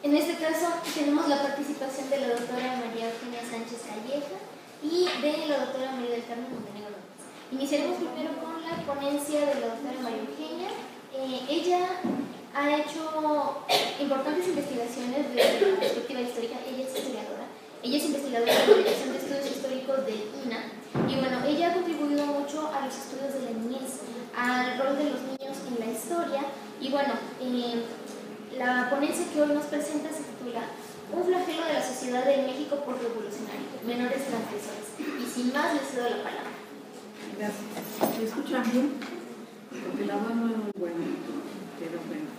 En este caso tenemos la participación de la doctora María Eugenia Sánchez Calleja y de la doctora María del Carmen Montenegro López. Iniciaremos primero con la ponencia de la doctora María Eugenia. Ella ha hecho importantes investigaciones desde la perspectiva histórica. Ella es historiadora, ella es investigadora de la Dirección de Estudios Históricos del INA, y bueno, ella ha contribuido mucho a los estudios de la niñez, al rol de los niños en la historia, y bueno, la ponencia que hoy nos presenta se titula Un flagelo de la sociedad de México por revolucionario, menores transgresores. Y sin más, les cedo la palabra. Gracias. ¿Me escuchan bien? Porque la voz no es muy buena, pero bueno.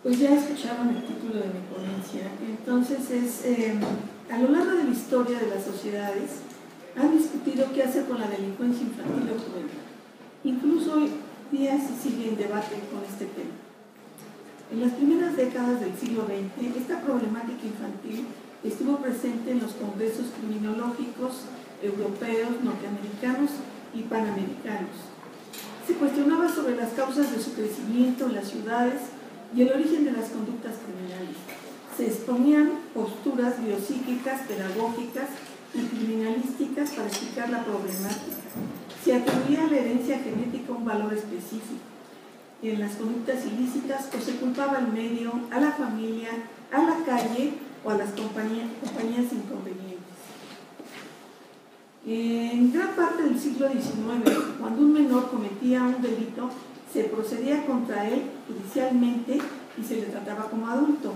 Pues ya escucharon el título de mi ponencia. Entonces a lo largo de la historia de las sociedades han discutido qué hacer con la delincuencia infantil o juvenil. Incluso hoy día se sigue en debate con este tema. En las primeras décadas del siglo XX, esta problemática infantil estuvo presente en los congresos criminológicos europeos, norteamericanos y panamericanos. Se cuestionaba sobre las causas de su crecimiento en las ciudades y el origen de las conductas criminales. Se exponían posturas biopsíquicas, pedagógicas y criminalísticas para explicar la problemática. Se atribuía a la herencia genética un valor específico en las conductas ilícitas, o se culpaba al medio, a la familia, a la calle o a las compañías inconvenientes. En gran parte del siglo XIX, cuando un menor cometía un delito, se procedía contra él judicialmente y se le trataba como adulto.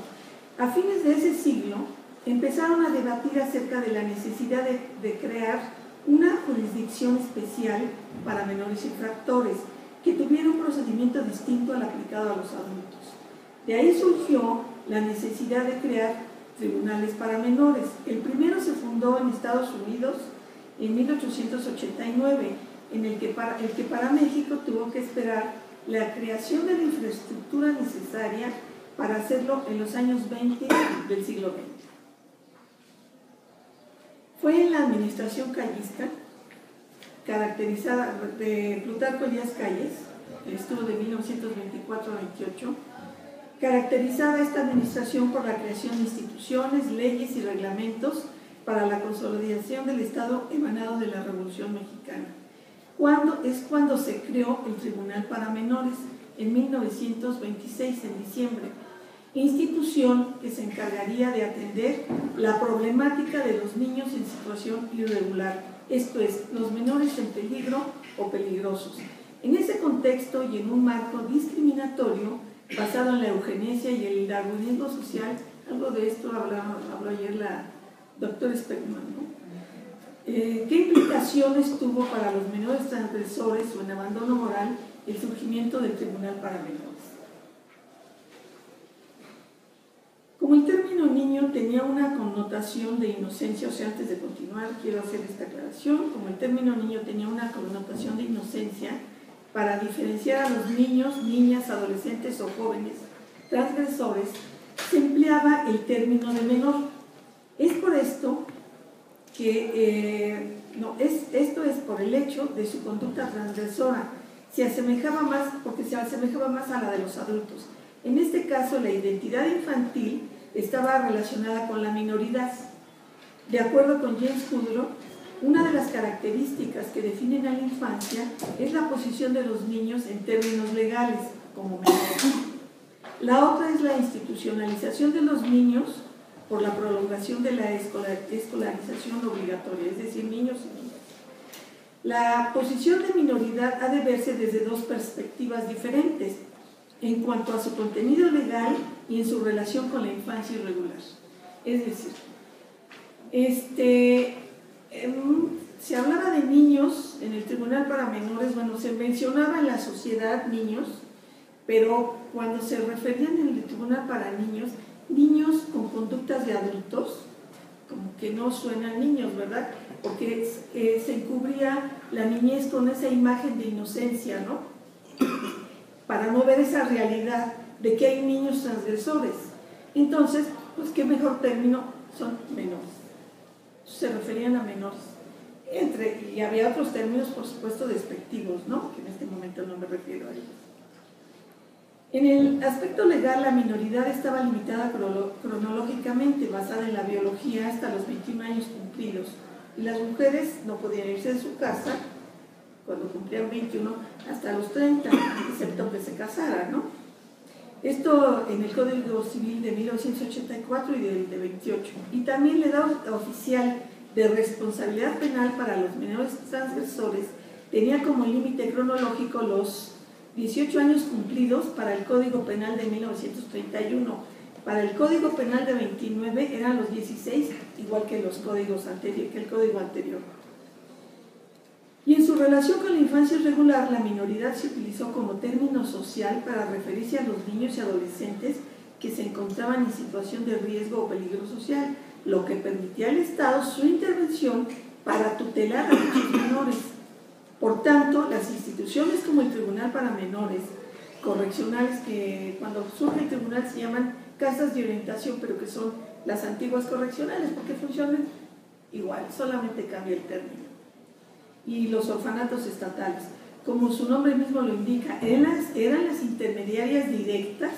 A fines de ese siglo, empezaron a debatir acerca de la necesidad de crear una jurisdicción especial para menores infractores, que tuviera un procedimiento distinto al aplicado a los adultos. De ahí surgió la necesidad de crear tribunales para menores. El primero se fundó en Estados Unidos en 1889, el que para México tuvo que esperar la creación de la infraestructura necesaria para hacerlo en los años 20 del siglo XX. Fue en la administración callista, caracterizada de Plutarco Elías Calles, que estuvo de 1924 a 28, caracterizada esta administración por la creación de instituciones, leyes y reglamentos para la consolidación del Estado emanado de la Revolución Mexicana. Cuando se creó el Tribunal para Menores, en 1926, en diciembre, institución que se encargaría de atender la problemática de los niños en situación irregular, esto es, los menores en peligro o peligrosos. En ese contexto y en un marco discriminatorio basado en la eugenesia y el darwinismo social, algo de esto habló ayer la doctora Speckman, ¿no? ¿Qué implicaciones tuvo para los menores transgresores o en abandono moral el surgimiento del Tribunal para Menores? Como el término niño tenía una connotación de inocencia, o sea, antes de continuar quiero hacer esta aclaración, como el término niño tenía una connotación de inocencia, para diferenciar a los niños, niñas, adolescentes o jóvenes transgresores, se empleaba el término de menor. Es por esto que, esto es por el hecho de su conducta transgresora, porque se asemejaba más a la de los adultos. En este caso, la identidad infantil estaba relacionada con la minoridad. De acuerdo con James Kudrow, una de las características que definen a la infancia es la posición de los niños en términos legales, como menores. La otra es la institucionalización de los niños por la prolongación de la escolarización obligatoria, es decir, niños y niñas. La posición de minoridad ha de verse desde dos perspectivas diferentes, en cuanto a su contenido legal y en su relación con la infancia irregular. Es decir, se hablaba de niños en el Tribunal para Menores, bueno, se mencionaba en la sociedad niños, pero cuando se referían en el Tribunal para Niños, niños con conductas de adultos, como que no suenan niños, ¿verdad? Porque se encubría la niñez con esa imagen de inocencia, ¿no? Para no ver esa realidad de que hay niños transgresores. Entonces, pues qué mejor término, son menores. Se referían a menores. Y había otros términos, por supuesto, despectivos, ¿no? Que en este momento no me refiero a ellos. En el aspecto legal, la minoridad estaba limitada cronológicamente, basada en la biología, hasta los 21 años cumplidos. Y las mujeres no podían irse de su casa cuando cumplían 21 hasta los 30, excepto que se casaran, ¿no? Esto en el Código Civil de 1984 y del de 28. Y también la edad oficial de responsabilidad penal para los menores transgresores tenía como límite cronológico los 18 años cumplidos para el Código Penal de 1931. Para el Código Penal de 29 eran los 16, igual que los códigos anteriores, que el código anterior. Y en su relación con la infancia irregular, la minoridad se utilizó como término social para referirse a los niños y adolescentes que se encontraban en situación de riesgo o peligro social, lo que permitía al Estado su intervención para tutelar a dichos menores. Por tanto, las instituciones como el Tribunal para Menores Correccionales, que cuando surge el tribunal se llaman casas de orientación, pero que son las antiguas correccionales, porque funcionan igual, solamente cambia el término. Y los orfanatos estatales, como su nombre mismo lo indica, eran las intermediarias directas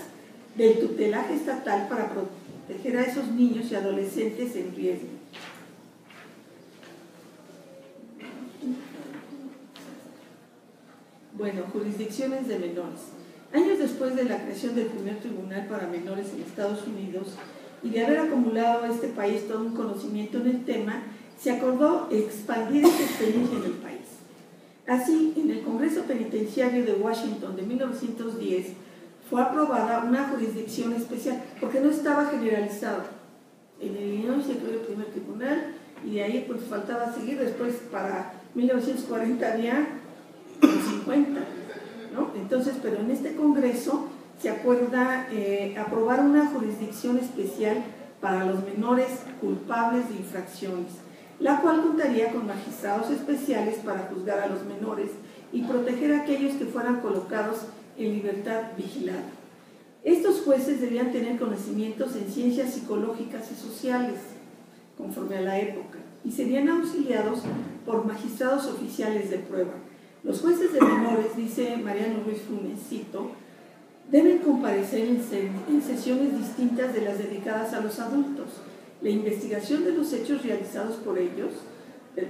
del tutelaje estatal para proteger a esos niños y adolescentes en riesgo. Bueno, jurisdicciones de menores. Años después de la creación del primer tribunal para menores en Estados Unidos y de haber acumulado a este país todo un conocimiento en el tema, se acordó expandir esta experiencia en el país. Así, en el Congreso Penitenciario de Washington de 1910 fue aprobada una jurisdicción especial, porque no estaba generalizado. En el Illinois se creó el primer tribunal y de ahí pues faltaba seguir. Después, para 1940 había 50, ¿no? Entonces, pero en este Congreso se acuerda aprobar una jurisdicción especial para los menores culpables de infracciones, la cual contaría con magistrados especiales para juzgar a los menores y proteger a aquellos que fueran colocados en libertad vigilada. Estos jueces debían tener conocimientos en ciencias psicológicas y sociales, conforme a la época, y serían auxiliados por magistrados oficiales de prueba. Los jueces de menores, dice Mariano Ruiz Funes, cito, deben comparecer en sesiones distintas de las dedicadas a los adultos. La investigación de los hechos realizados por ellos,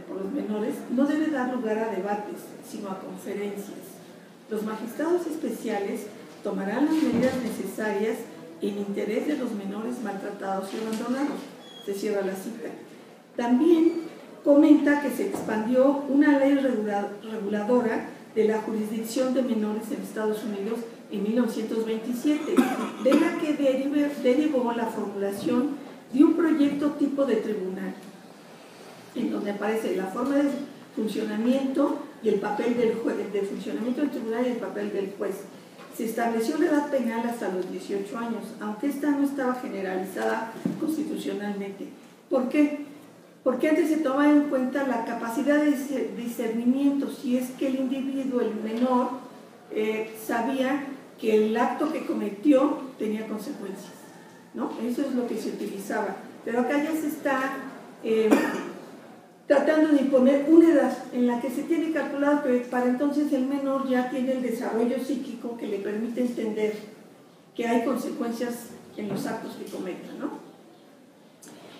por los menores, no debe dar lugar a debates, sino a conferencias. Los magistrados especiales tomarán las medidas necesarias en interés de los menores maltratados y abandonados. Se cierra la cita. También comenta que se expandió una ley reguladora de la jurisdicción de menores en Estados Unidos en 1927, de la que derivó la formulación de un proyecto tipo de tribunal, en donde aparece la forma de funcionamiento y el papel del juez, de funcionamiento del tribunal y el papel del juez. Se estableció la edad penal hasta los 18 años, aunque esta no estaba generalizada constitucionalmente. ¿Por qué? Porque antes se tomaba en cuenta la capacidad de discernimiento, si es que el individuo, el menor, sabía que el acto que cometió tenía consecuencias, ¿no? Eso es lo que se utilizaba. Pero acá ya se está tratando de imponer una edad en la que se tiene calculado que para entonces el menor ya tiene el desarrollo psíquico que le permite entender que hay consecuencias en los actos que cometa, ¿no?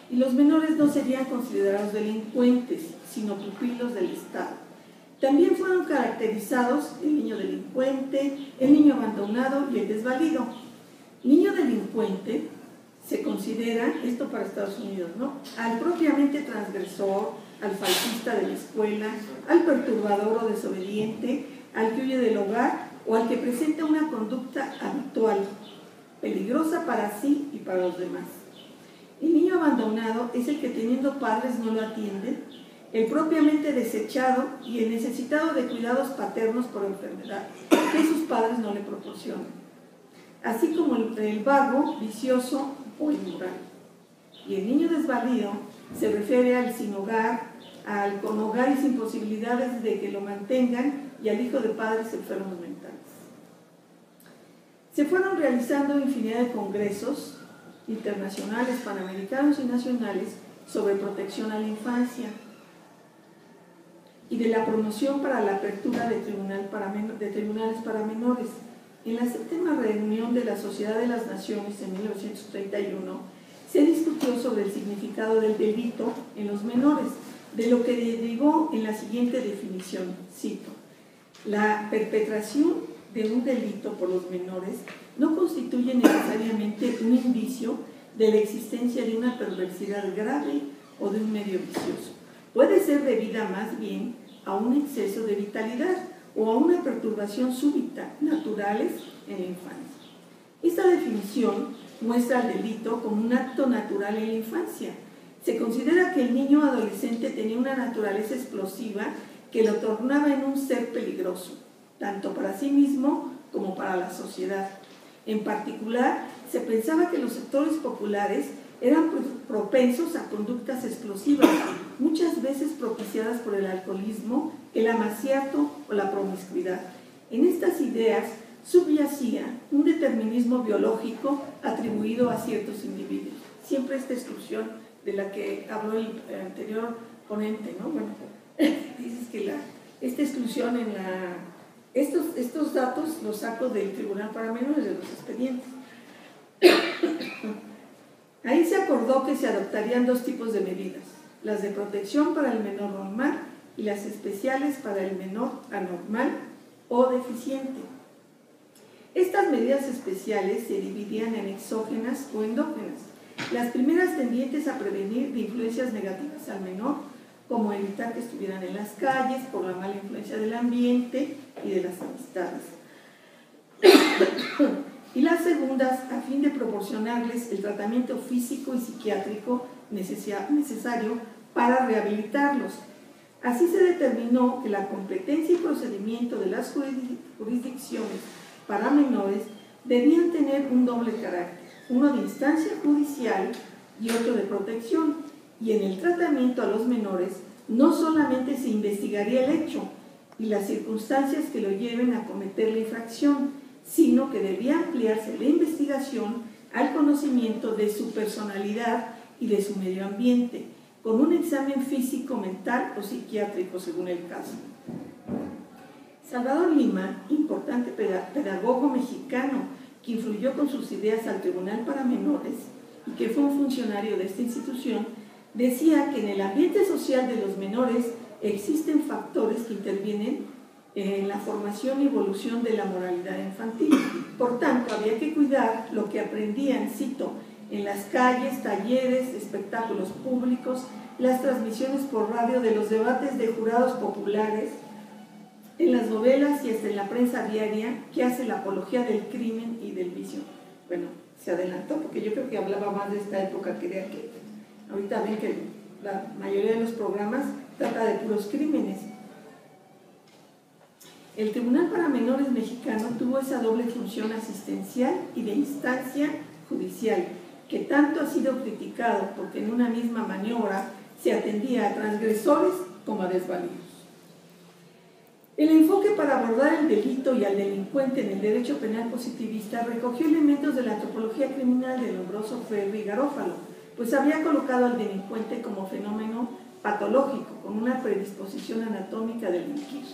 Y los menores no serían considerados delincuentes, sino pupilos del Estado. También fueron caracterizados el niño delincuente, el niño abandonado y el desvalido. Niño delincuente se considera, esto para Estados Unidos, ¿no?, al propiamente transgresor, al faltista de la escuela, al perturbador o desobediente, al que huye del hogar o al que presenta una conducta habitual, peligrosa para sí y para los demás. El niño abandonado es el que teniendo padres no lo atienden, el propiamente desechado y el necesitado de cuidados paternos por enfermedad que sus padres no le proporcionan, así como el vago, vicioso o inmoral. Y el niño desvalido se refiere al sin hogar, al con hogar y sin posibilidades de que lo mantengan y al hijo de padres enfermos mentales. Se fueron realizando infinidad de congresos internacionales, panamericanos y nacionales sobre protección a la infancia y de la promoción para la apertura de tribunales para menores. En la 7ª reunión de la Sociedad de las Naciones en 1931 se discutió sobre el significado del delito en los menores, de lo que derivó en la siguiente definición, cito: la perpetración de un delito por los menores no constituye necesariamente un indicio de la existencia de una perversidad grave o de un medio vicioso. Puede ser debida más bien a un exceso de vitalidad o a una perturbación súbita, naturales en la infancia. Esta definición muestra al delito como un acto natural en la infancia. Se considera que el niño adolescente tenía una naturaleza explosiva que lo tornaba en un ser peligroso, tanto para sí mismo como para la sociedad. En particular, se pensaba que los sectores populares eran propensos a conductas explosivas, muchas veces propiciadas por el alcoholismo, el amaciato o la promiscuidad. En estas ideas subyacía un determinismo biológico atribuido a ciertos individuos. Siempre esta exclusión de la que habló el anterior ponente, ¿no? Bueno, dices que esta exclusión en la... Estos datos los saco del Tribunal para Menores, de los expedientes. Ahí se acordó que se adoptarían 2 tipos de medidas: las de protección para el menor normal y las especiales para el menor anormal o deficiente. Estas medidas especiales se dividían en exógenas o endógenas. Las primeras tendientes a prevenir de influencias negativas al menor, como evitar que estuvieran en las calles por la mala influencia del ambiente y de las amistades. Y las segundas, a fin de proporcionarles el tratamiento físico y psiquiátrico necesario para rehabilitarlos. Así se determinó que la competencia y procedimiento de las jurisdicciones para menores debían tener un doble carácter, uno de instancia judicial y otro de protección, y en el tratamiento a los menores no solamente se investigaría el hecho y las circunstancias que lo lleven a cometer la infracción, sino que debía ampliarse la investigación al conocimiento de su personalidad y de su medio ambiente, con un examen físico, mental o psiquiátrico según el caso. Salvador Lima, importante pedagogo mexicano que influyó con sus ideas al Tribunal para Menores y que fue un funcionario de esta institución, decía que en el ambiente social de los menores existen factores que intervienen en la formación y evolución de la moralidad infantil. Por tanto, había que cuidar lo que aprendían, cito, en las calles, talleres, espectáculos públicos, las transmisiones por radio de los debates de jurados populares, en las novelas y hasta en la prensa diaria que hace la apología del crimen y del vicio. Bueno, se adelantó porque yo creo que hablaba más de esta época que de aquella. Ahorita ven que la mayoría de los programas trata de puros crímenes. El Tribunal para Menores mexicano tuvo esa doble función asistencial y de instancia judicial, que tanto ha sido criticado porque en una misma maniobra se atendía a transgresores como a desvalidos. El enfoque para abordar el delito y al delincuente en el derecho penal positivista recogió elementos de la antropología criminal de Lombroso, Ferri y Garófalo, pues había colocado al delincuente como fenómeno patológico, con una predisposición anatómica a delinquir,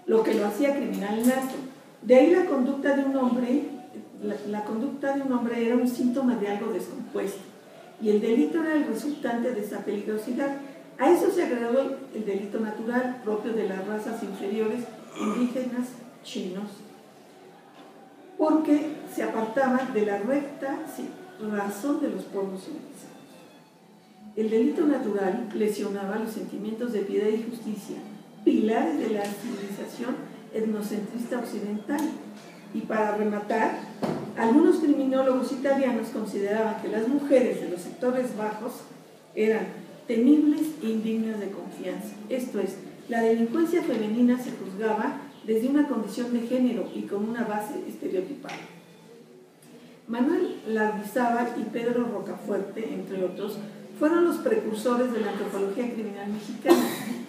lo que lo hacía criminal nato. De ahí la conducta de un hombre, la conducta de un hombre era un síntoma de algo descompuesto, y el delito era el resultante de esa peligrosidad. A eso se agregó el delito natural propio de las razas inferiores, indígenas, chinos, porque se apartaba de la recta razón de los pueblos civilizados. El delito natural lesionaba los sentimientos de piedad y justicia, pilares de la civilización etnocentrista occidental. Y para rematar, algunos criminólogos italianos consideraban que las mujeres de los sectores bajos eran temibles e indignas de confianza. Esto es, la delincuencia femenina se juzgaba desde una condición de género y con una base estereotipada. Manuel Lardizábal y Pedro Rocafuerte, entre otros, fueron los precursores de la antropología criminal mexicana,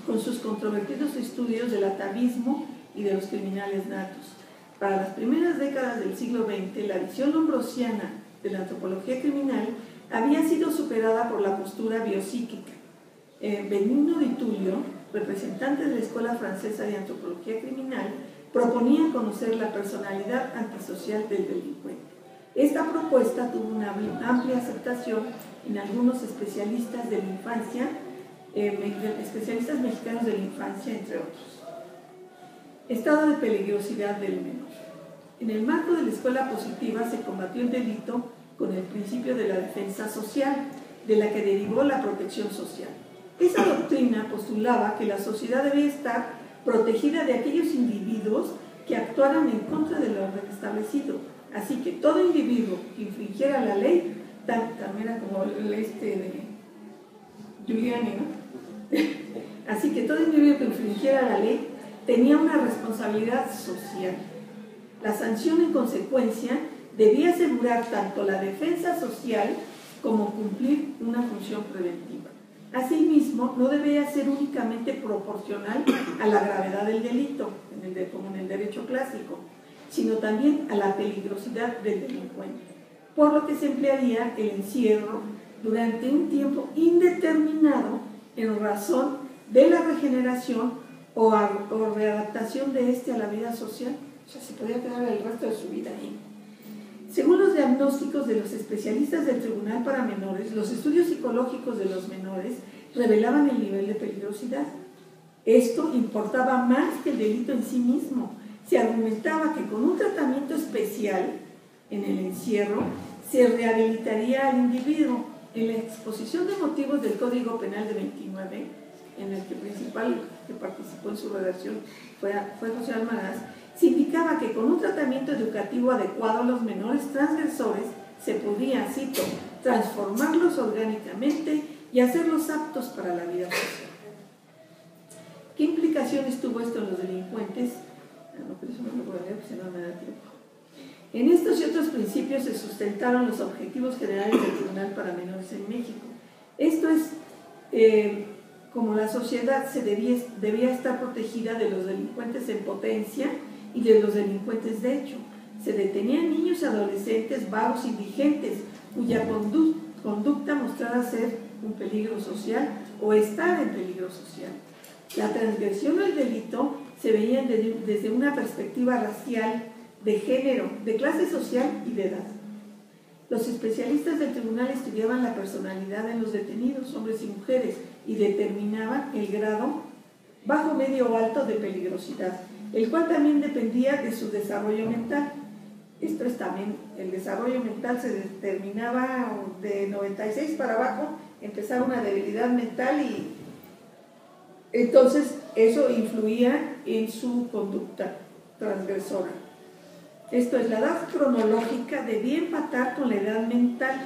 con sus controvertidos estudios del atavismo y de los criminales natos. Para las primeras décadas del siglo XX, la visión lombrosiana de la antropología criminal había sido superada por la postura biopsíquica. Benigno Di Tullio, representante de la Escuela Francesa de Antropología Criminal, proponía conocer la personalidad antisocial del delincuente. Esta propuesta tuvo una amplia aceptación en algunos especialistas de la infancia, especialistas mexicanos de la infancia, entre otros. Estado de peligrosidad del menor. En el marco de la escuela positiva se combatió el delito con el principio de la defensa social, de la que derivó la protección social. Esa doctrina postulaba que la sociedad debía estar protegida de aquellos individuos que actuaran en contra del orden establecido. Así que todo individuo que infringiera la ley, también era como el de Giuliani, ¿no? Así que todo individuo que infringiera la ley tenía una responsabilidad social. La sanción, en consecuencia, debía asegurar tanto la defensa social como cumplir una función preventiva. Asimismo, no debía ser únicamente proporcional a la gravedad del delito, como en el derecho clásico, sino también a la peligrosidad del delincuente, por lo que se emplearía el encierro durante un tiempo indeterminado en razón de la regeneración o readaptación de éste a la vida social. O sea, se podía quedar el resto de su vida ahí. Según los diagnósticos de los especialistas del Tribunal para Menores, los estudios psicológicos de los menores revelaban el nivel de peligrosidad. Esto importaba más que el delito en sí mismo. Se argumentaba que con un tratamiento especial en el encierro se rehabilitaría al individuo. En la exposición de motivos del Código Penal de 29, en el que principal que participó en su redacción fue José Almaraz, se indicaba que con un tratamiento educativo adecuado a los menores transgresores se podía, cito, transformarlos orgánicamente y hacerlos aptos para la vida social. ¿Qué implicaciones tuvo esto en los delincuentes? No, pero eso no lo voy a leer, porque si no me da tiempo. En estos y otros principios se sustentaron los objetivos generales del Tribunal para Menores en México. Esto es, como la sociedad debía estar protegida de los delincuentes en potencia y de los delincuentes de hecho. Se detenían niños y adolescentes vagos, indigentes, cuya conducta mostrara ser un peligro social o estar en peligro social. La transgresión del delito se veía desde una perspectiva racial, de género, de clase social y de edad. Los especialistas del tribunal estudiaban la personalidad de los detenidos, hombres y mujeres, y determinaban el grado bajo, medio o alto de peligrosidad, el cual también dependía de su desarrollo mental. Esto es también, el desarrollo mental se determinaba de 96 para abajo, empezaba una debilidad mental y entonces eso influía en su conducta transgresora. Esto es, la edad cronológica debía empatar con la edad mental.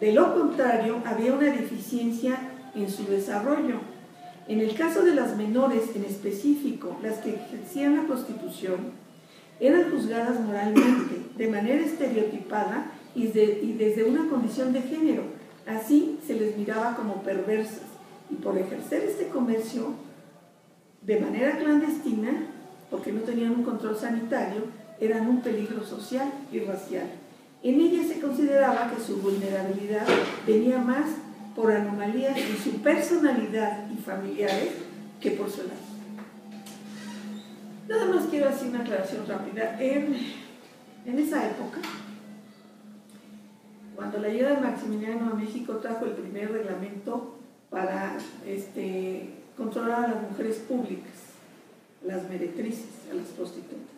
De lo contrario, había una deficiencia en su desarrollo. En el caso de las menores en específico, las que ejercían la prostitución, eran juzgadas moralmente, de manera estereotipada y desde una condición de género. Así se les miraba como perversas y por ejercer este comercio de manera clandestina, porque no tenían un control sanitario, eran un peligro social y racial. En ella se consideraba que su vulnerabilidad venía más por anomalías en su personalidad y familiares que por su edad. Nada más quiero hacer una aclaración rápida. En esa época, cuando la llegada de Maximiliano a México trajo el primer reglamento para controlar a las mujeres públicas, las meretrices, a las prostitutas.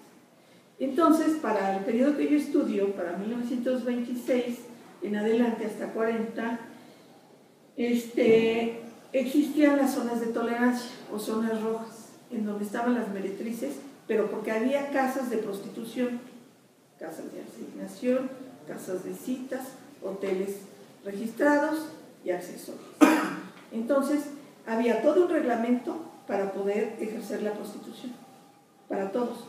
Entonces, para el periodo que yo estudio, para 1926 en adelante hasta 40, existían las zonas de tolerancia o zonas rojas, en donde estaban las meretrices, pero porque había casas de prostitución, casas de asignación, casas de citas, hoteles registrados y accesorios. Entonces, había todo un reglamento para poder ejercer la prostitución, para todos.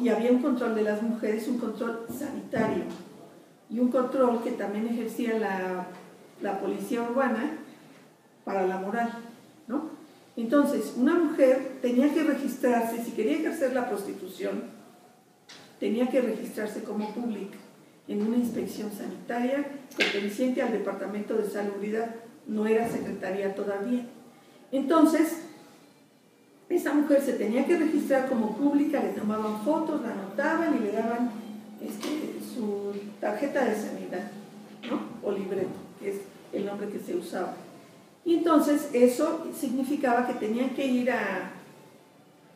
Y había un control de las mujeres, un control sanitario y un control que también ejercía la policía urbana para la moral, ¿no? Entonces, una mujer tenía que registrarse, si quería ejercer la prostitución, tenía que registrarse como pública en una inspección sanitaria perteneciente al Departamento de Salubridad, no era secretaría todavía. Entonces, esa mujer se tenía que registrar como pública, le tomaban fotos, la anotaban y le daban su tarjeta de sanidad, ¿no? O libreto, que es el nombre que se usaba. Y entonces eso significaba que tenían que ir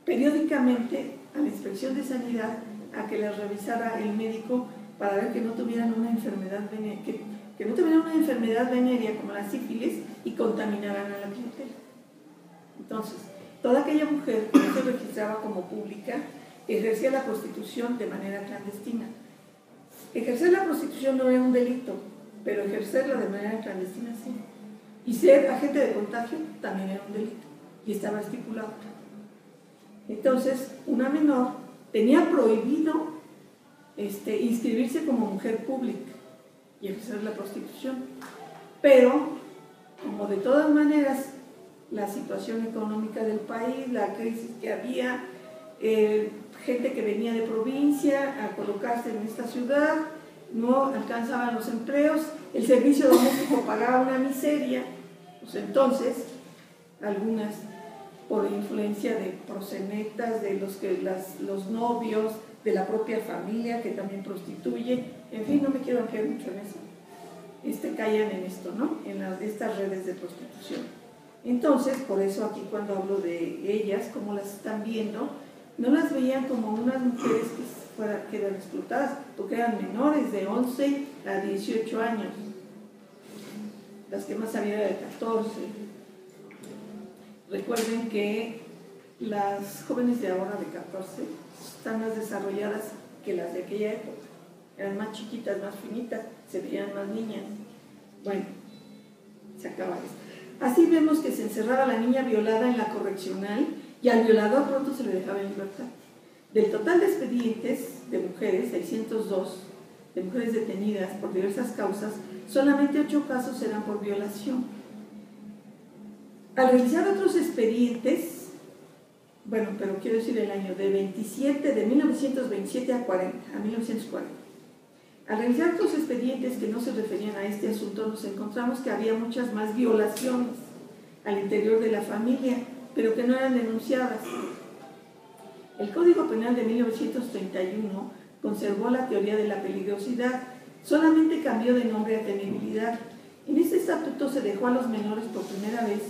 periódicamente a la inspección de sanidad a que les revisara el médico para ver que no tuvieran una enfermedad venérea, que no tuvieran una enfermedad venérea como la sífilis y contaminaran a la clientela. Entonces, toda aquella mujer que no se registraba como pública ejercía la prostitución de manera clandestina. Ejercer la prostitución no era un delito, pero ejercerla de manera clandestina sí. Y ser agente de contagio también era un delito y estaba estipulado. Entonces, una menor tenía prohibido inscribirse como mujer pública y ejercer la prostitución. Pero, como de todas maneras, la situación económica del país, la crisis que había, gente que venía de provincia a colocarse en esta ciudad, no alcanzaban los empleos, el servicio doméstico pagaba una miseria, pues entonces, algunas por influencia de proxenetas, de los novios, de la propia familia que también prostituye, en fin, no me quiero ampliar mucho en eso, caían en esto, ¿no? En estas redes de prostitución. Entonces, por eso aquí cuando hablo de ellas, como las están viendo, no las veían como unas mujeres que eran explotadas, porque eran menores de 11 a 18 años, las que más había de 14. Recuerden que las jóvenes de ahora de 14 están más desarrolladas que las de aquella época. Eran más chiquitas, más finitas, se veían más niñas. Bueno, se acaba esto. Así vemos que se encerraba la niña violada en la correccional y al violador pronto se le dejaba en libertad. Del total de expedientes de mujeres, 602, de mujeres detenidas por diversas causas, solamente 8 casos eran por violación. Al realizar otros expedientes, bueno, pero quiero decir el año de 1927 a 1940. Al realizar otros expedientes que no se referían a este asunto, nos encontramos que había muchas más violaciones al interior de la familia, pero que no eran denunciadas. El Código Penal de 1931 conservó la teoría de la peligrosidad, solamente cambió de nombre a temibilidad. En este estatuto se dejó a los menores por primera vez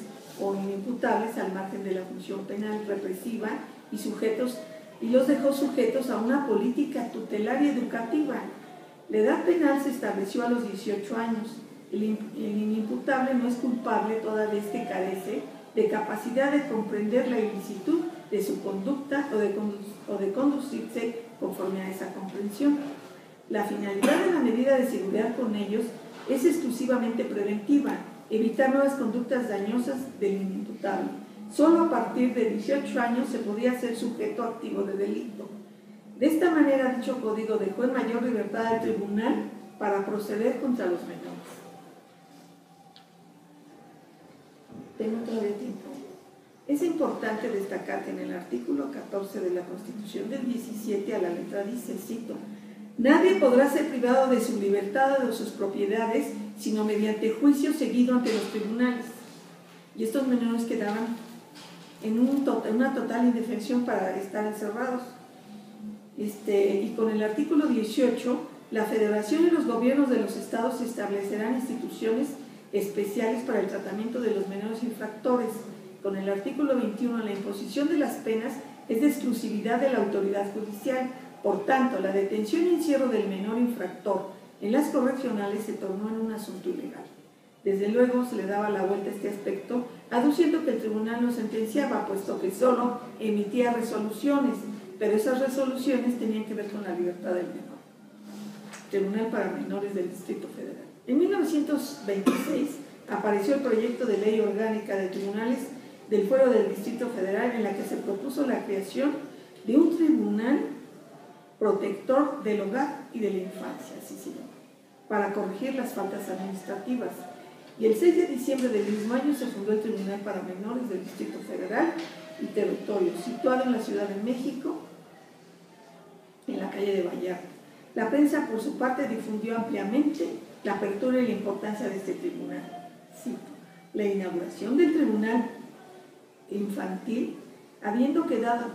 o inimputables al margen de la función penal represiva y los dejó sujetos a una política tutelaria educativa. La edad penal se estableció a los 18 años. El inimputable no es culpable toda vez que carece de capacidad de comprender la ilicitud de su conducta o de conducirse conforme a esa comprensión. La finalidad de la medida de seguridad con ellos es exclusivamente preventiva, evitar nuevas conductas dañosas del inimputable. Solo a partir de 18 años se podía ser sujeto activo de delito. De esta manera, dicho código dejó en mayor libertad al tribunal para proceder contra los menores. Tengo todavía tiempo. Es importante destacar que en el artículo 14 de la Constitución del 17 a la letra dice, cito, nadie podrá ser privado de su libertad o de sus propiedades, sino mediante juicio seguido ante los tribunales. Y estos menores quedaban en una total indefensión para estar encerrados. Y con el artículo 18, la Federación y los gobiernos de los estados establecerán instituciones especiales para el tratamiento de los menores infractores. Con el artículo 21, la imposición de las penas es de exclusividad de la autoridad judicial. Por tanto, la detención y encierro del menor infractor en las correccionales se tornó en un asunto ilegal. Desde luego se le daba la vuelta a este aspecto, aduciendo que el tribunal no sentenciaba, puesto que solo emitía resoluciones, pero esas resoluciones tenían que ver con la libertad del menor. Tribunal para Menores del Distrito Federal. En 1926 apareció el proyecto de ley orgánica de tribunales del Fuero del Distrito Federal, en la que se propuso la creación de un tribunal protector del hogar y de la infancia, así se llama, para corregir las faltas administrativas. Y el 6 de diciembre del mismo año se fundó el Tribunal para Menores del Distrito Federal y Territorio, situado en la Ciudad de México, en la calle de Vallarta. La prensa, por su parte, difundió ampliamente la apertura y la importancia de este tribunal. Cito, la inauguración del Tribunal Infantil habiendo quedado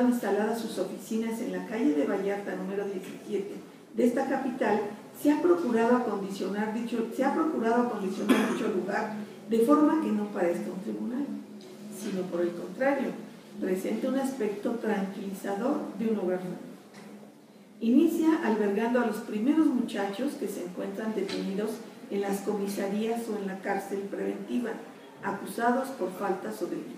instaladas sus oficinas en la calle de Vallarta, número 17, de esta capital, se ha procurado acondicionar dicho lugar de forma que no parezca un tribunal, sino por el contrario, presenta un aspecto tranquilizador de un hogar familiar. Inicia albergando a los primeros muchachos que se encuentran detenidos en las comisarías o en la cárcel preventiva, acusados por faltas o delitos.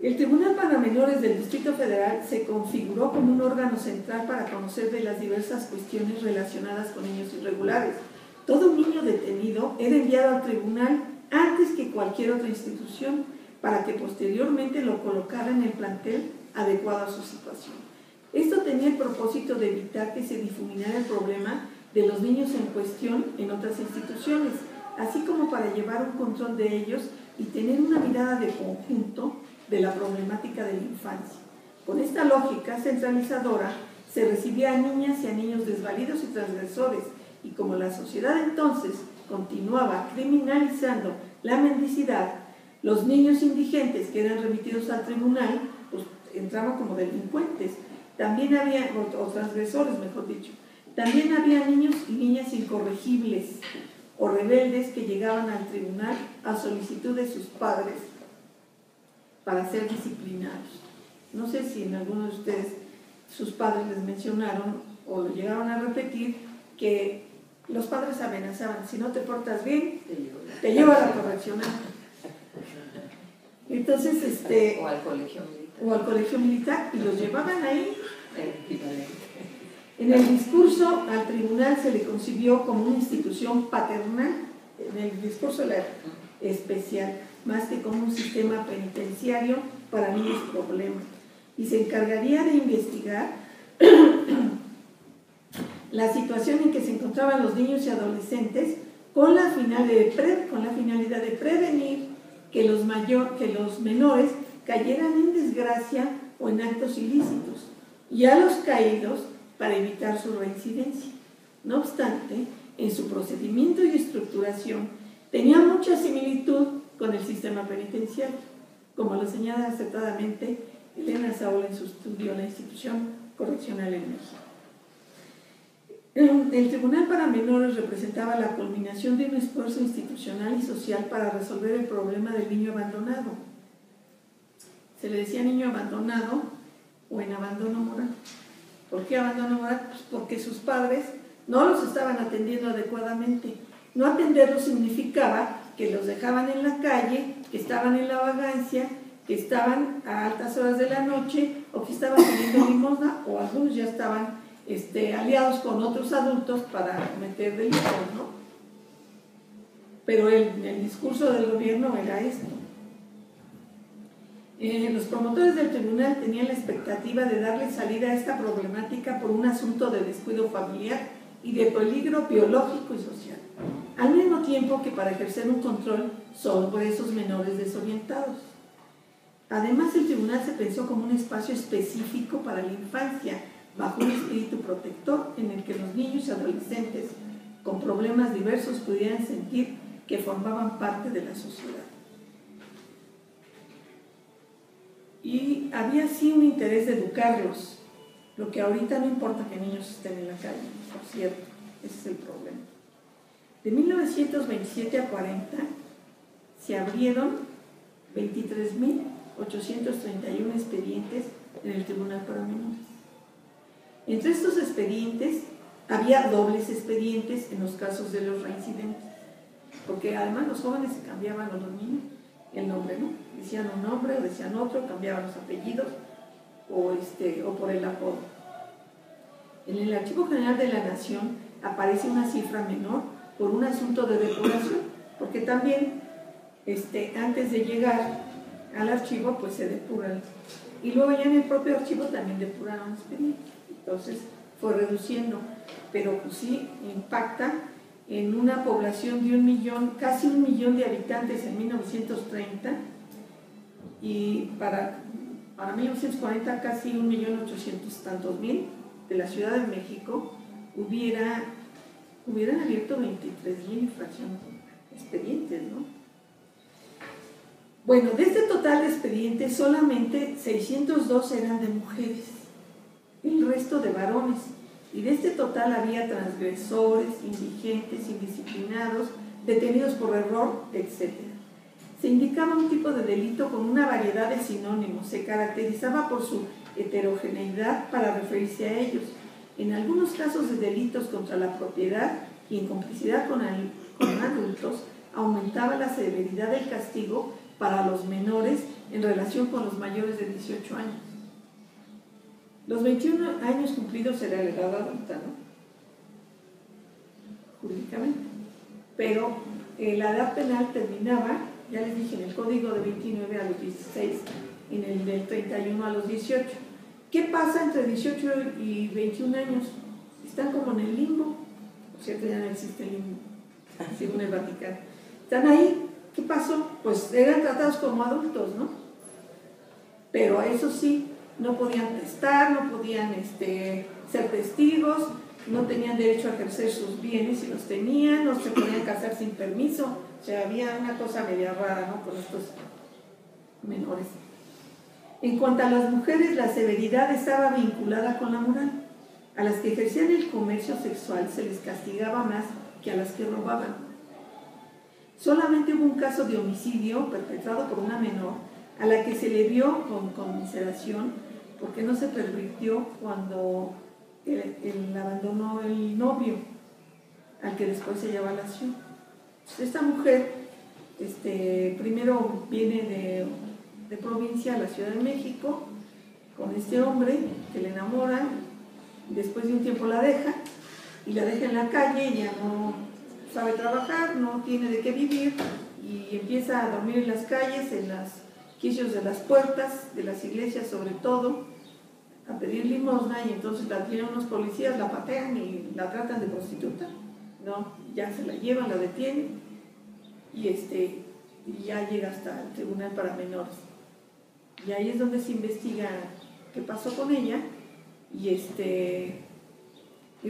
El Tribunal para Menores del Distrito Federal se configuró como un órgano central para conocer de las diversas cuestiones relacionadas con niños irregulares. Todo niño detenido era enviado al tribunal antes que cualquier otra institución para que posteriormente lo colocara en el plantel adecuado a su situación. Esto tenía el propósito de evitar que se difuminara el problema de los niños en cuestión en otras instituciones, así como para llevar un control de ellos y tener una mirada de conjunto de la problemática de la infancia. Con esta lógica centralizadora se recibía a niñas y a niños desvalidos y transgresores, y como la sociedad entonces continuaba criminalizando la mendicidad, los niños indigentes que eran remitidos al tribunal pues entraban como delincuentes. También había, o transgresores mejor dicho, también había niños y niñas incorregibles o rebeldes que llegaban al tribunal a solicitud de sus padres para ser disciplinados. No sé si en alguno de ustedes sus padres les mencionaron o lo llegaron a repetir que los padres amenazaban: si no te portas bien, te llevo a la correccional. Entonces, o al colegio militar. O al colegio militar, y los llevaban ahí. En el discurso al tribunal se le concibió como una institución paternal, en el discurso era especial, más que como un sistema penitenciario para niños problemas, y se encargaría de investigar la situación en que se encontraban los niños y adolescentes con la finalidad de prevenir que los menores cayeran en desgracia o en actos ilícitos, y a los caídos para evitar su reincidencia. No obstante, en su procedimiento y estructuración tenía mucha similitud con el sistema penitenciario, como lo señala acertadamente Elena Saúl en su estudio La institución correccional en México. El Tribunal para Menores representaba la culminación de un esfuerzo institucional y social para resolver el problema del niño abandonado. Se le decía niño abandonado o en abandono moral. ¿Por qué abandono moral? Pues porque sus padres no los estaban atendiendo adecuadamente. No atenderlos significaba que los dejaban en la calle, que estaban en la vagancia, que estaban a altas horas de la noche, o que estaban pidiendo limosna, o algunos ya estaban aliados con otros adultos para cometer delitos, ¿no? Pero el discurso del gobierno era esto. Los promotores del tribunal tenían la expectativa de darle salida a esta problemática por un asunto de descuido familiar y de peligro biológico y social, al mismo tiempo que para ejercer un control sobre esos menores desorientados. Además, el tribunal se pensó como un espacio específico para la infancia, bajo un espíritu protector en el que los niños y adolescentes con problemas diversos pudieran sentir que formaban parte de la sociedad. Y había sí un interés de educarlos, lo que ahorita no importa que niños estén en la calle, por cierto, ese es el problema. De 1927 a 40 se abrieron 23.831 expedientes en el Tribunal para Menores. Entre estos expedientes había dobles expedientes en los casos de los reincidentes, porque además los jóvenes se cambiaban, o los niños, el nombre, ¿no? Decían un nombre o decían otro, cambiaban los apellidos o por el apodo. En el Archivo General de la Nación aparece una cifra menor por un asunto de depuración, porque también antes de llegar al archivo pues se depuran, y luego ya en el propio archivo también depuraron expedientes, entonces fue reduciendo, pero pues sí impacta en una población de 1 millón, casi 1 millón de habitantes en 1930, y para 1940 casi 1.800.000 de la Ciudad de México hubieran abierto 23.000 infracciones expedientes, ¿no? Bueno, de este total de expedientes, solamente 602 eran de mujeres, el resto de varones. Y de este total había transgresores, indigentes, indisciplinados, detenidos por error, etc. Se indicaba un tipo de delito con una variedad de sinónimos, se caracterizaba por su heterogeneidad para referirse a ellos. En algunos casos de delitos contra la propiedad y en complicidad con adultos, aumentaba la severidad del castigo para los menores en relación con los mayores de 18 años. Los 21 años cumplidos era la edad adulta, ¿no? Jurídicamente. Pero la edad penal terminaba, ya les dije, en el código de 29 a los 16, en el del 31 a los 18. ¿Qué pasa entre 18 y 21 años? Están como en el limbo. Por cierto, ya no existe el limbo, según el Vaticano. Están ahí. ¿Qué pasó? Pues eran tratados como adultos, ¿no? Pero eso sí, no podían testar, no podían ser testigos, no tenían derecho a ejercer sus bienes si los tenían, no se podían casar sin permiso. O sea, había una cosa media rara, ¿no?, con estos menores. En cuanto a las mujeres, la severidad estaba vinculada con la moral. A las que ejercían el comercio sexual se les castigaba más que a las que robaban. Solamente hubo un caso de homicidio perpetrado por una menor a la que se le vio con conmiseración porque no se pervirtió cuando él abandonó el novio al que después se llevó a la acción. Esta mujer primero viene de provincia a la Ciudad de México con este hombre que le enamora, después de un tiempo la deja y la deja en la calle, ella no sabe trabajar, no tiene de qué vivir y empieza a dormir en las calles, en los quicios de las puertas de las iglesias sobre todo, a pedir limosna, y entonces la tienen unos policías, la patean y la tratan de prostituta, ¿no? Ya se la llevan, la detienen y ya llega hasta el tribunal para menores. Y ahí es donde se investiga qué pasó con ella y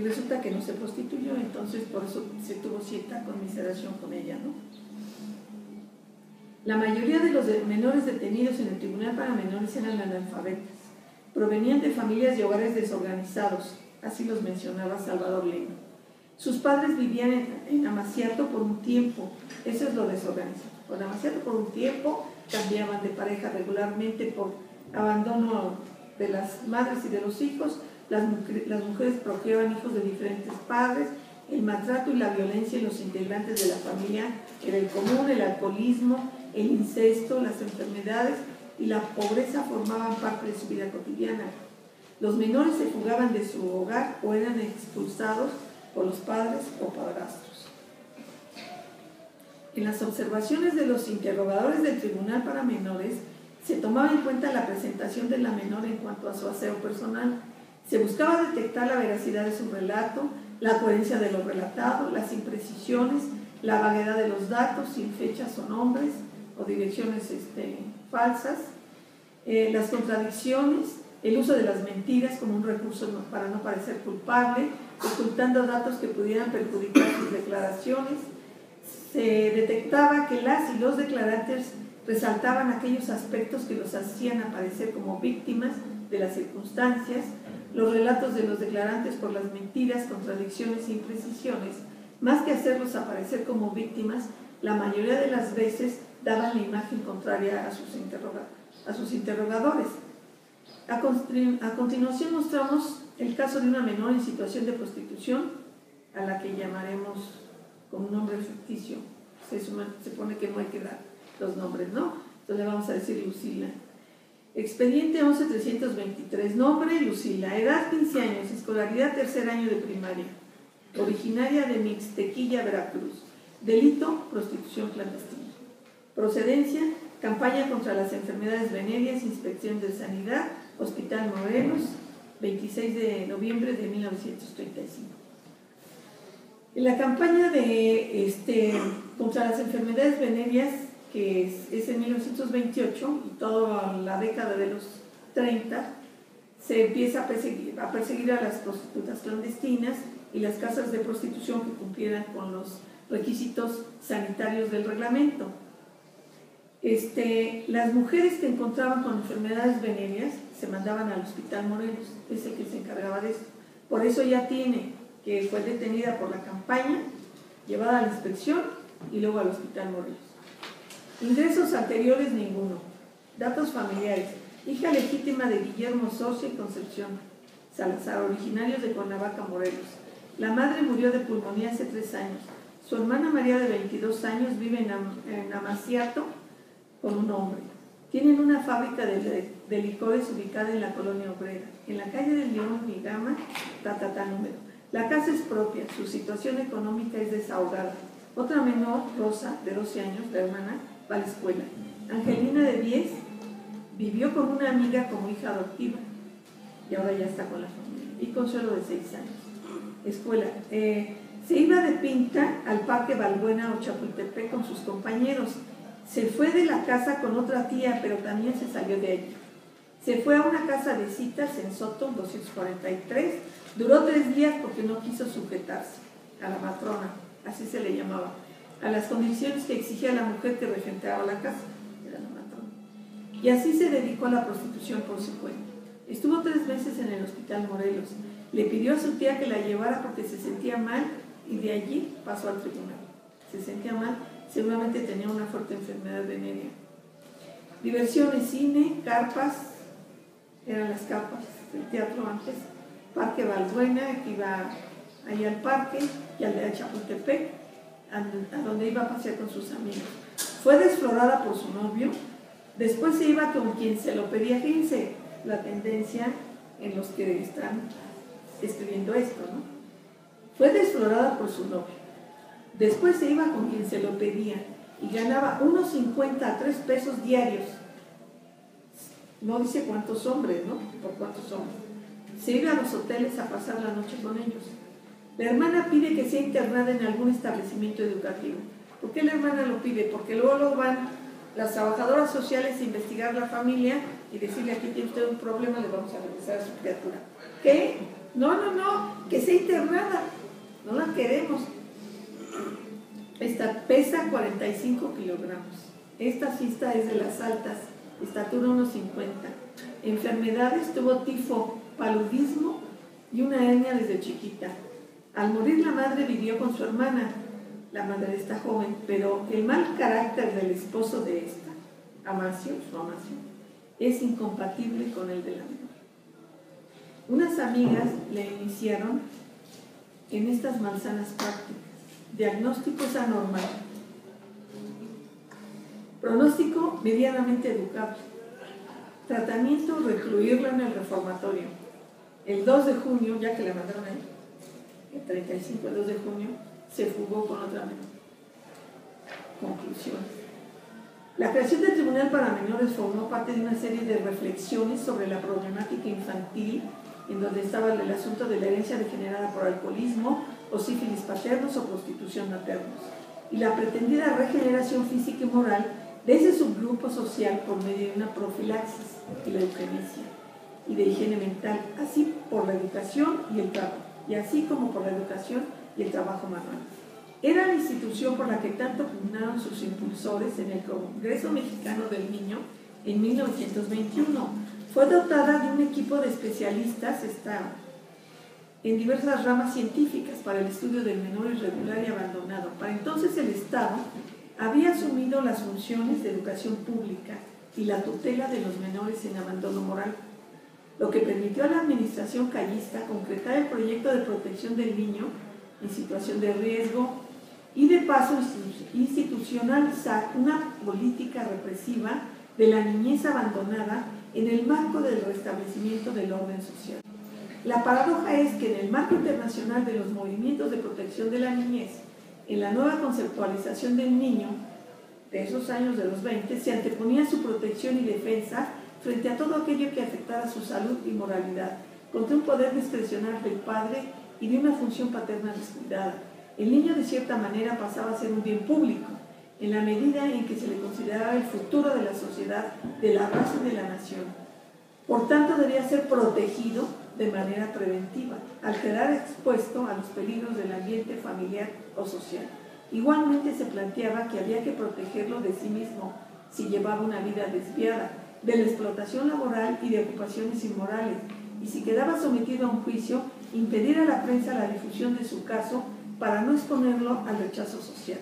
resulta que no se prostituyó, entonces por eso se tuvo cierta conmiseración con ella, ¿no? La mayoría de los menores detenidos en el tribunal para menores eran analfabetas, provenían de familias y hogares desorganizados, así los mencionaba Salvador Lema. Sus padres vivían en Amaciato por un tiempo, eso es lo desorganizado. En Amaciato por un tiempo, cambiaban de pareja regularmente por abandono de las madres y de los hijos. Las mujeres procreaban hijos de diferentes padres. El maltrato y la violencia en los integrantes de la familia era el común, el alcoholismo, el incesto, las enfermedades y la pobreza formaban parte de su vida cotidiana. Los menores se fugaban de su hogar o eran expulsados por los padres o padrastros. En las observaciones de los interrogadores del Tribunal para Menores se tomaba en cuenta la presentación de la menor en cuanto a su aseo personal. Se buscaba detectar la veracidad de su relato, la coherencia de lo relatado, las imprecisiones, la vaguedad de los datos sin fechas o nombres o direcciones falsas, las contradicciones, el uso de las mentiras como un recurso para no parecer culpable, ocultando datos que pudieran perjudicar sus declaraciones. Se detectaba que las y los declarantes resaltaban aquellos aspectos que los hacían aparecer como víctimas de las circunstancias. Los relatos de los declarantes por las mentiras, contradicciones e imprecisiones, más que hacerlos aparecer como víctimas, la mayoría de las veces daban la imagen contraria a sus interrogadores. A continuación mostramos el caso de una menor en situación de prostitución, a la que llamaremos con un nombre ficticio. Se supone que no hay que dar los nombres, ¿no? Entonces le vamos a decir Lucila. Expediente 11-323, nombre Lucila, edad 15 años, escolaridad tercer año de primaria, originaria de Mixtequilla, Veracruz, delito prostitución clandestina, procedencia campaña contra las enfermedades venéreas, inspección de sanidad, Hospital Morelos, 26 de noviembre de 1935. En la campaña contra las enfermedades venéreas, que es en 1928 y toda la década de los 30, se empieza a perseguir a las prostitutas clandestinas y las casas de prostitución que cumplieran con los requisitos sanitarios del reglamento. Las mujeres que encontraban con enfermedades venéreas se mandaban al Hospital Morelos, ese que se encargaba de esto. Por eso ya tiene que fue detenida por la campaña, llevada a la inspección y luego al Hospital Morelos. Ingresos anteriores, ninguno. Datos familiares. Hija legítima de Guillermo Socia y Concepción Salazar, originarios de Cuernavaca, Morelos. La madre murió de pulmonía hace 3 años. Su hermana María, de 22 años, vive en Amaciato con un hombre. Tienen una fábrica de licores ubicada en la Colonia Obrera, en la calle del León, Migama, número. La casa es propia, su situación económica es desahogada. Otra menor, Rosa, de 12 años, la hermana, va a la escuela. Angelina, de 10, vivió con una amiga como hija adoptiva y ahora ya está con la familia. Y Consuelo, de 6 años. Escuela. Se iba de pinta al Parque Balbuena o Chapultepec con sus compañeros. Se fue de la casa con otra tía, pero también se salió de allí. Se fue a una casa de citas en Soto, 243. Duró 3 días porque no quiso sujetarse a la matrona, así se le llamaba, a las condiciones que exigía la mujer que regentaba la casa, era la matrona. Y así se dedicó a la prostitución por su cuenta. Estuvo 3 meses en el Hospital Morelos. Le pidió a su tía que la llevara porque se sentía mal y de allí pasó al tribunal. Se sentía mal, seguramente tenía una fuerte enfermedad venérea. Diversiones, cine, carpas, eran las carpas del teatro antes, Parque Balbuena, que iba ahí al parque, y al de Chapultepec, a donde iba a pasear con sus amigos. Fue desflorada por su novio, después se iba con quien se lo pedía. Fíjense la tendencia en los que están escribiendo esto, ¿no? Fue desflorada por su novio, después se iba con quien se lo pedía y ganaba unos 50 a 3 pesos diarios. No dice cuántos hombres, ¿no? Por cuántos hombres. Se iba a los hoteles a pasar la noche con ellos. La hermana pide que sea internada en algún establecimiento educativo. ¿Por qué la hermana lo pide? Porque luego van las trabajadoras sociales a investigar la familia y decirle: aquí tiene usted un problema, le vamos a regresar a su criatura. ¿Qué? No, que sea internada. No la queremos. Esta pesa 45 kilogramos. Esta cista es de las altas, estatura 1,50. Enfermedades: tuvo tifo, paludismo y una hernia desde chiquita. Al morir la madre vivió con su hermana, la madre de esta joven, pero el mal carácter del esposo de esta, Amancio, su Amancio, es incompatible con el de la menor. Unas amigas le iniciaron en estas malsanas prácticas. Diagnóstico: es anormal. Pronóstico: medianamente educable. Tratamiento: recluirla en el reformatorio. El 2 de junio, ya que la mandaron ahí, el 35, el 2 de junio, se fugó con otra menor. Conclusión: la creación del Tribunal para Menores formó parte de una serie de reflexiones sobre la problemática infantil, en donde estaba el asunto de la herencia degenerada por alcoholismo o sífilis paternos o prostitución maternos, y la pretendida regeneración física y moral de ese subgrupo social por medio de una profilaxis y la eugenesia y de higiene mental, así por la educación y el trabajo, y así como por la educación y el trabajo manual. Era la institución por la que tanto pugnaron sus impulsores en el Congreso Mexicano del Niño en 1921. Fue dotada de un equipo de especialistas en diversas ramas científicas para el estudio del menor irregular y abandonado. Para entonces el Estado había asumido las funciones de educación pública y la tutela de los menores en abandono moral, lo que permitió a la administración callista concretar el proyecto de protección del niño en situación de riesgo y de paso institucionalizar una política represiva de la niñez abandonada en el marco del restablecimiento del orden social. La paradoja es que en el marco internacional de los movimientos de protección de la niñez, en la nueva conceptualización del niño de esos años de los 20, se anteponía su protección y defensa frente a todo aquello que afectara su salud y moralidad, contra un poder discrecional del padre y de una función paterna descuidada. El niño, de cierta manera, pasaba a ser un bien público, en la medida en que se le consideraba el futuro de la sociedad, de la raza y de la nación. Por tanto, debía ser protegido de manera preventiva, al quedar expuesto a los peligros del ambiente familiar o social. Igualmente se planteaba que había que protegerlo de sí mismo, si llevaba una vida desviada, de la explotación laboral y de ocupaciones inmorales, y si quedaba sometido a un juicio, impedir a la prensa la difusión de su caso para no exponerlo al rechazo social.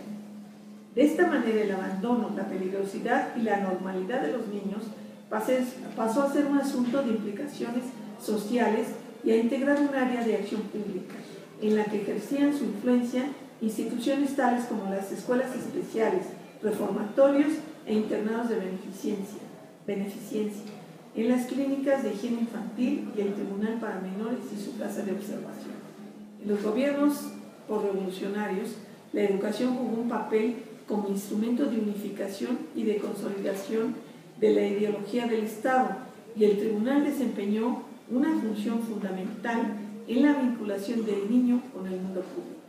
De esta manera, el abandono, la peligrosidad y la normalidad de los niños pasó a ser un asunto de implicaciones sociales y a integrar un área de acción pública, en la que ejercían su influencia instituciones tales como las escuelas especiales, reformatorios e internados de beneficencia, en las clínicas de higiene infantil y el Tribunal para Menores y su casa de observación. En los gobiernos posrevolucionarios, la educación jugó un papel como instrumento de unificación y de consolidación de la ideología del Estado, y el tribunal desempeñó una función fundamental en la vinculación del niño con el mundo público.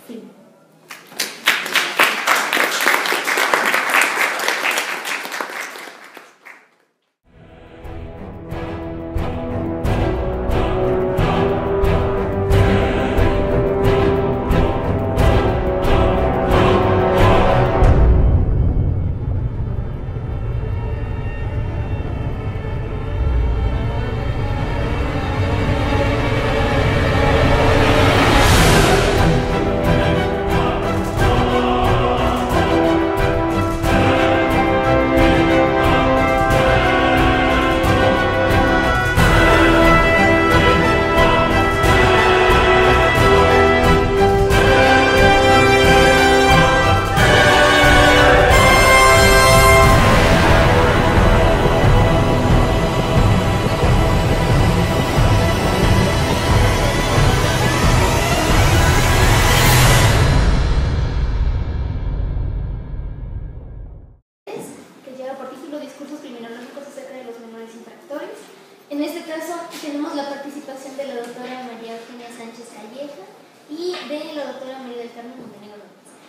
Sí.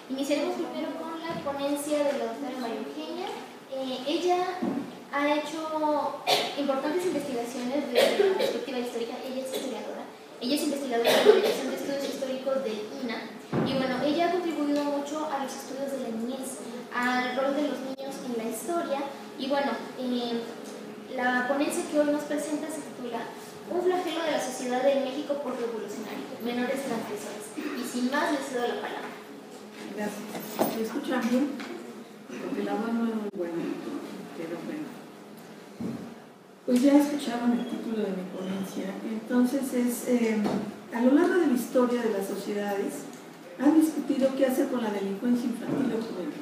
Iniciaremos primero con la ponencia de la doctora María Eugenia. Ella ha hecho importantes investigaciones desde la perspectiva histórica. Ella es historiadora. Ella es investigadora de la Dirección de Estudios Históricos del INAH. Y bueno, ella ha contribuido mucho a los estudios de la niñez, al rol de los niños en la historia. Y bueno, la ponencia que hoy nos presenta se titula Un flagelo de la sociedad de México postrevolucionario, menores transgresores. Y sin más, les cedo la palabra. Gracias. ¿Me escuchan bien? Porque la voz no es muy buena, pero bueno. Pues ya escucharon el título de mi ponencia. Entonces a lo largo de la historia de las sociedades han discutido qué hacer con la delincuencia infantil o juvenil.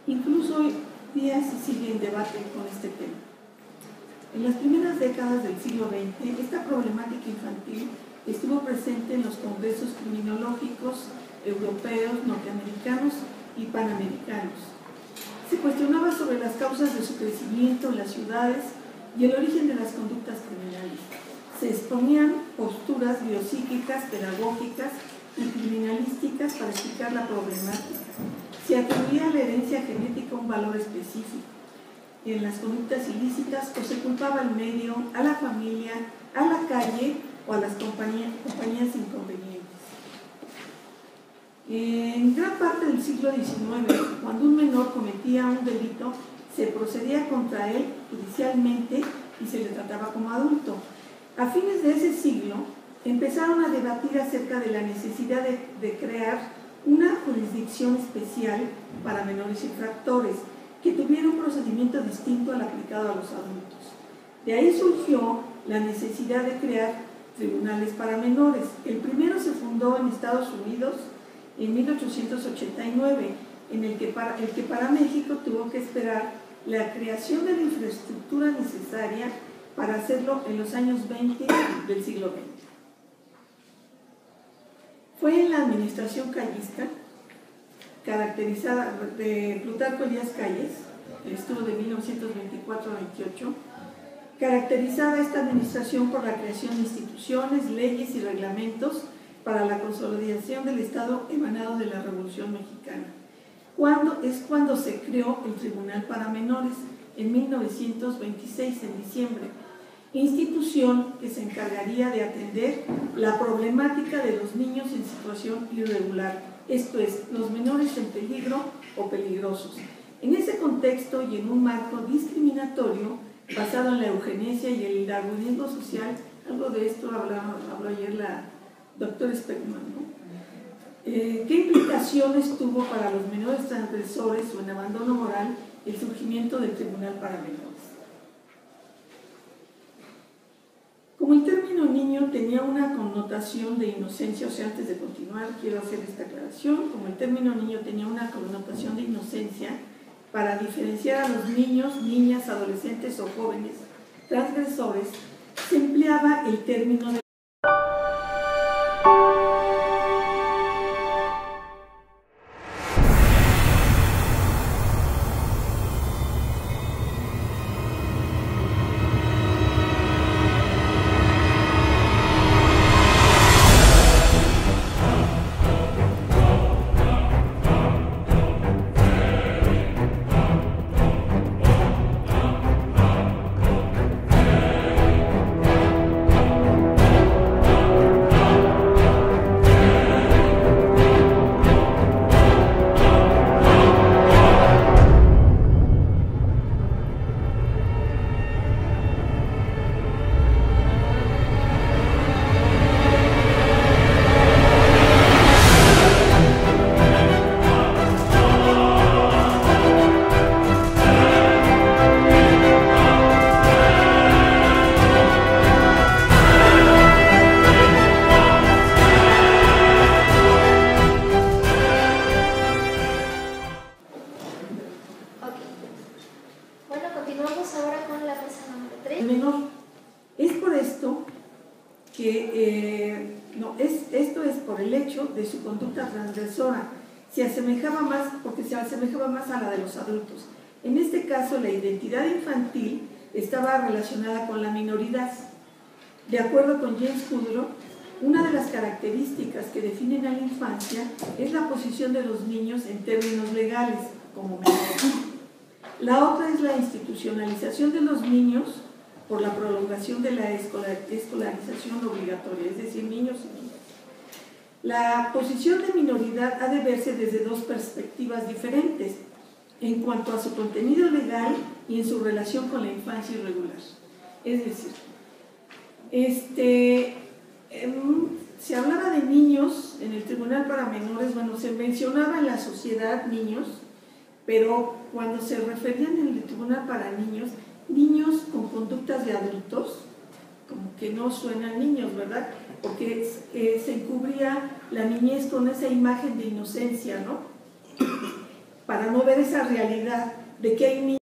Incluso hoy día se sigue en debate con este tema. En las primeras décadas del siglo XX, esta problemática infantil estuvo presente en los congresos criminológicos europeos, norteamericanos y panamericanos. Se cuestionaba sobre las causas de su crecimiento en las ciudades y el origen de las conductas criminales. Se exponían posturas biopsíquicas, pedagógicas y criminalísticas para explicar la problemática. Se atribuía a la herencia genética un valor específico en las conductas ilícitas, o se culpaba al medio, a la familia, a la calle o a las compañías inconvenientes. En gran parte del siglo XIX, cuando un menor cometía un delito, se procedía contra él judicialmente y se le trataba como adulto. A fines de ese siglo, empezaron a debatir acerca de la necesidad de crear una jurisdicción especial para menores infractores, que tuviera un procedimiento distinto al aplicado a los adultos. De ahí surgió la necesidad de crear tribunales para menores. El primero se fundó en Estados Unidos en 1889, el que para México tuvo que esperar la creación de la infraestructura necesaria para hacerlo en los años 20 del siglo XX. Fue en la administración callista, caracterizada de Plutarco Elías Calles, estuvo de 1924 a 28, caracterizada esta administración por la creación de instituciones, leyes y reglamentos para la consolidación del Estado emanado de la Revolución Mexicana. Cuando se creó el Tribunal para Menores, en 1926, en diciembre. institución que se encargaría de atender la problemática de los niños en situación irregular, esto es, los menores en peligro o peligrosos. En ese contexto y en un marco discriminatorio basado en la eugenesia y el darwinismo social, algo de esto habló ayer la doctora Speckman, ¿no? ¿Qué implicaciones tuvo para los menores transgresores o en abandono moral el surgimiento del Tribunal para Menores? Como el término niño tenía una connotación de inocencia, o sea, antes de continuar quiero hacer esta aclaración, como el término niño tenía una connotación de inocencia para diferenciar a los niños, niñas, adolescentes o jóvenes transgresores, se empleaba el término de de su conducta transgresora, se asemejaba más a la de los adultos. En este caso, la identidad infantil estaba relacionada con la minoridad. De acuerdo con James Kudrow, una de las características que definen a la infancia es la posición de los niños en términos legales, como menores. La otra es la institucionalización de los niños por la prolongación de la escolarización obligatoria, es decir, niños y niñas. La posición de minoridad ha de verse desde dos perspectivas diferentes, en cuanto a su contenido legal y en su relación con la infancia irregular. Es decir, se hablaba de niños en el Tribunal para Menores, bueno, se mencionaba en la sociedad niños, pero cuando se referían en el Tribunal para Niños, niños con conductas de adultos, como que no suenan niños, ¿verdad? Porque se encubría la niñez con esa imagen de inocencia, ¿no? Para no ver esa realidad de que hay niños